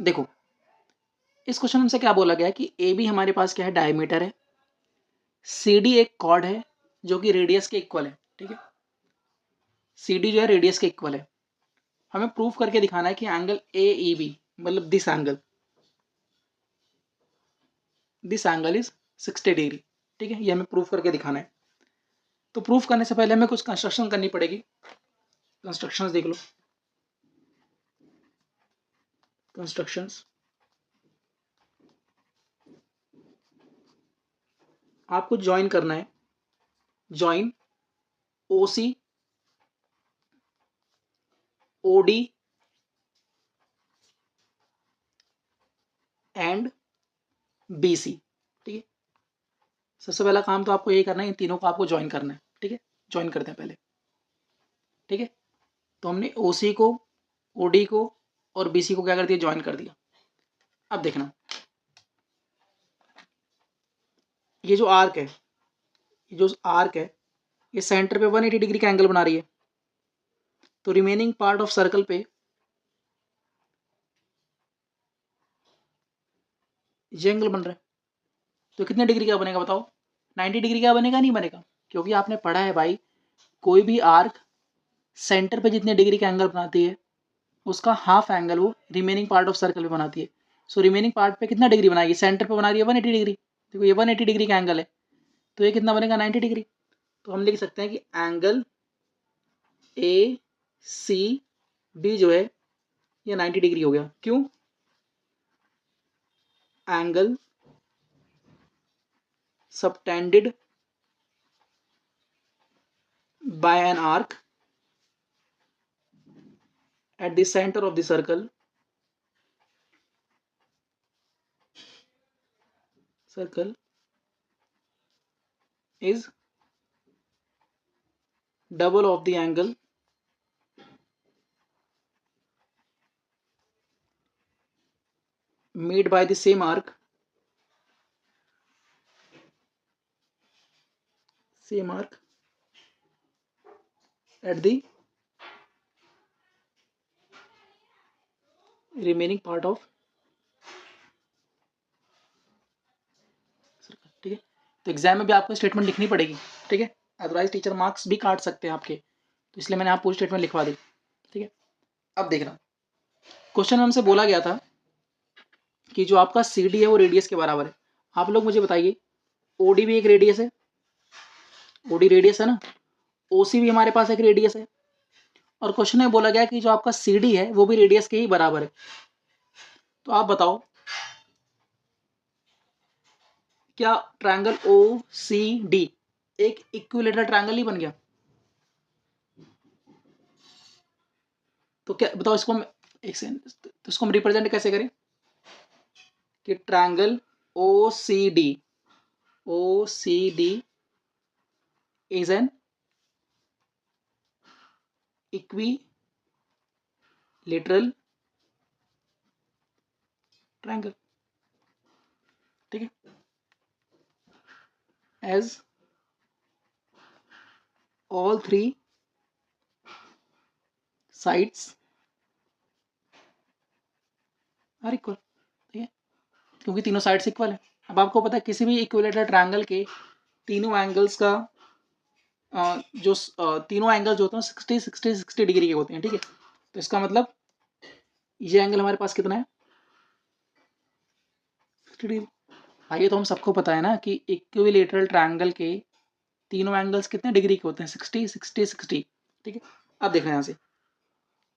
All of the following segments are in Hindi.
देखो इस क्वेश्चन हमसे क्या बोला गया है कि ए बी हमारे पास क्या है, डायमीटर है, सी डी एक कॉर्ड है जो कि रेडियस के इक्वल है। ठीक है, सी डी जो है रेडियस के इक्वल है। हमें प्रूफ करके दिखाना है कि एंगल ए ई बी मतलब दिस एंगल इज 60 डिग्री। ठीक है, ये हमें प्रूफ करके दिखाना है। तो प्रूफ करने से पहले हमें कुछ कंस्ट्रक्शन करनी पड़ेगी। कंस्ट्रक्शंस देख लो, कंस्ट्रक्शंस। आपको ज्वाइन करना है, join O C O D and B C. ठीक है, सबसे पहला काम तो आपको यही करना है, इन तीनों को आपको ज्वाइन करना है। ठीक है, ज्वाइन करते हैं पहले। ठीक है, तो हमने ओ सी को, ओ डी को और बी सी को क्या कर दिया, ज्वाइन कर दिया। अब देखना, ये जो आर्क है, ये सेंटर पे 180 डिग्री का एंगल बना रही है। तो रिमेनिंग पार्ट ऑफ सर्कल पे ये एंगल बन रहा है, तो कितने डिग्री का बनेगा बताओ? 90 डिग्री का बनेगा, नहीं बनेगा? क्योंकि आपने पढ़ा है भाई, कोई भी आर्क सेंटर पे जितने डिग्री का एंगल बनाती है उसका हाफ एंगल वो रिमेनिंग पार्ट ऑफ सर्कल पे बनाती है। सो रिमेनिंग पार्ट पे कितना डिग्री बनाएगी? सेंटर पे बना रही है 180 डिग्री। देखो ये 180 डिग्री का एंगल है, तो ये कितना बनेगा? 90 डिग्री। तो हम लिख सकते हैं कि एंगल ए सी बी जो है ये 90 डिग्री हो गया। क्यों? Angle subtended by an arc at the center of the circle is double of the angle made by the same arc at the remaining part of circle। ठीक है, तो एग्जाम में भी आपको स्टेटमेंट लिखनी पड़ेगी। ठीक है, अदरवाइज टीचर मार्क्स भी काट सकते हैं आपके, तो इसलिए मैंने आप पूरी स्टेटमेंट लिखवा दी। ठीक है, अब देखना, क्वेश्चन में हमसे बोला गया था कि जो आपका सी डी है वो रेडियस के बराबर है। आप लोग मुझे बताइए, ओ डी भी एक रेडियस है, ओ डी रेडियस है ना, ओ सी भी हमारे पास एक रेडियस है, और क्वेश्चन में बोला गया कि जो आपका सी डी है वो भी रेडियस के ही बराबर है। तो आप बताओ, क्या ट्रायंगल ओ सी डी एक इक्विलेटरल ट्रायंगल ही बन गया? तो क्या बताओ, इसको हम एक सेकंड, तो इसको हम रिप्रेजेंट कैसे करें कि triangle O C D is an equilateral triangle. ठीक है, as all three sides are equal. ठीक है, क्योंकि तीनों साइड्स इक्वल है। अब आपको पता है किसी भी इक्विलेटरल ट्रायंगल के तीनों एंगल्स का तीनों एंगल्स जो होते हैं 60 डिग्री के होते हैं। ठीक है, तो इसका मतलब ये एंगल हमारे पास कितना है? 60 डिग्री। हाँ, ये तो हम सबको पता है ना कि इक्विलेटरल ट्रायंगल के तीनों एंगल्स कितने डिग्री के होते हैं? 60 60 60। ठीक है, अब देखना यहाँ से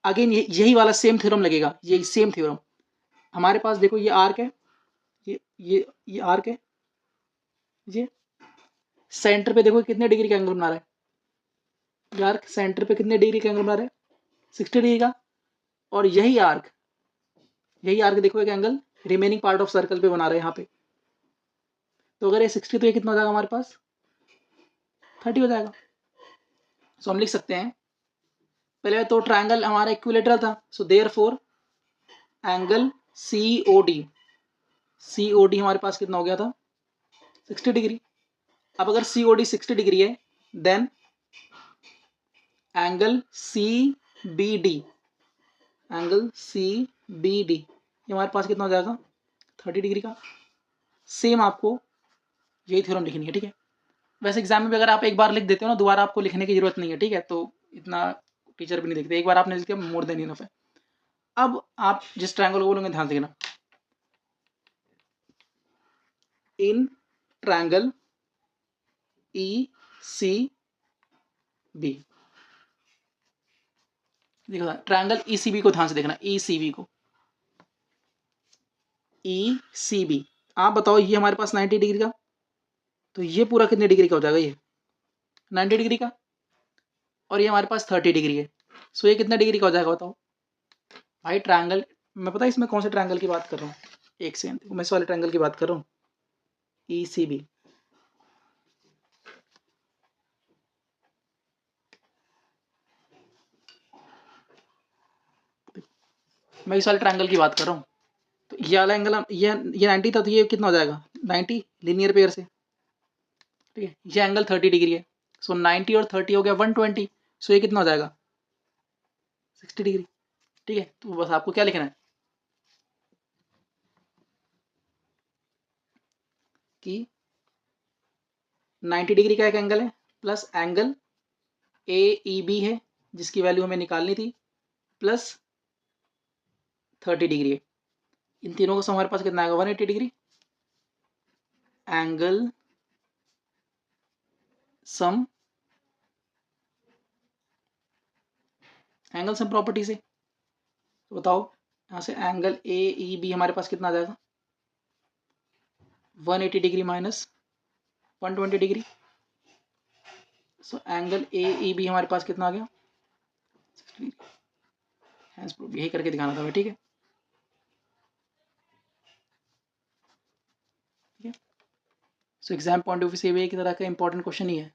अगेन यही वाला सेम थ्योरम लगेगा, यही सेम थ्योरम। हमारे पास देखो ये आर्क है, ये आर्क है, ये सेंटर पे देखो कितने डिग्री का एंगल बना रहा है, ये आर्क सेंटर पे कितने डिग्री का एंगल बना रहा है? 60 डिग्री का। और यही आर्क देखो एक angle remaining part of circle पे बना रहे हैं यहाँ पे। तो अगर ये 60 तो ये कितना हो जाएगा हमारे पास? 30 हो जाएगा। सो हम लिख सकते हैं, पहले तो ट्रायंगल हमारा इक्विलेटरल था, so therefore angle C O D हमारे पास कितना हो गया था? 60 डिग्री। अब अगर सी ओ डी 60 डिग्री है, then angle C B D ये हमारे पास कितना हो जाएगा 30 डिग्री का। सेम आपको यही थ्योरम लिखनी है, ठीक है। वैसे एग्जाम में भी अगर आप एक बार लिख देते हो ना, दोबारा आपको लिखने की जरूरत नहीं है, ठीक है। तो इतना टीचर भी नहीं देखते, एक बार आपने लिख दिया मोर देन इनफ है। अब आप जिस ट्रायंगल को बोलोगे ध्यान से देखना, इन ट्रायंगल ई सी बी, देखो ट्रायंगल ई सी बी को ध्यान से देखना, ई सी बी को, ई सी बी। आप बताओ ये हमारे पास 90 डिग्री का, तो ये पूरा कितने डिग्री का हो जाएगा, ये 90 डिग्री का, और ये हमारे पास 30 डिग्री है। सो ये कितना डिग्री का हो जाएगा बताओ भाई। ट्रायंगल मैं पता है इसमें कौन से ट्रायंगल की बात कर रहा हूँ, एक सेकंड, मैं इस वाले ट्रायंगल की बात कर रहा हूँ, ई सी बी। मैं इस वाले ट्रायंगल की बात कर रहा हूँ। तो ये वाला एंगल ये 90 था, तो ये कितना हो जाएगा 90 लीनियर पेयर से, ठीक है। ये एंगल 30 डिग्री है, सो 90 और 30 हो गया 120। सो ये कितना हो जाएगा 60 डिग्री, ठीक है। तो बस आपको क्या लिखना है कि 90 डिग्री का एक एंगल है plus angle A E B है जिसकी वैल्यू हमें निकालनी थी, प्लस 30 डिग्री है। इन तीनों का सम हमारे पास कितना आएगा 180 degree. Angle sum, angle sum property से तो बताओ यहाँ से एंगल ए ई बी हमारे पास कितना आ जाएगा 180 degree minus 120 degree. So angle A E B हमारे पास कितना आ गया 60 डिग्री। हैंस प्रूफ यही करके दिखाना था, ठीक है, ठीक है। So exam point of view से भी एक तरह का इंपॉर्टेंट क्वेश्चन ही है।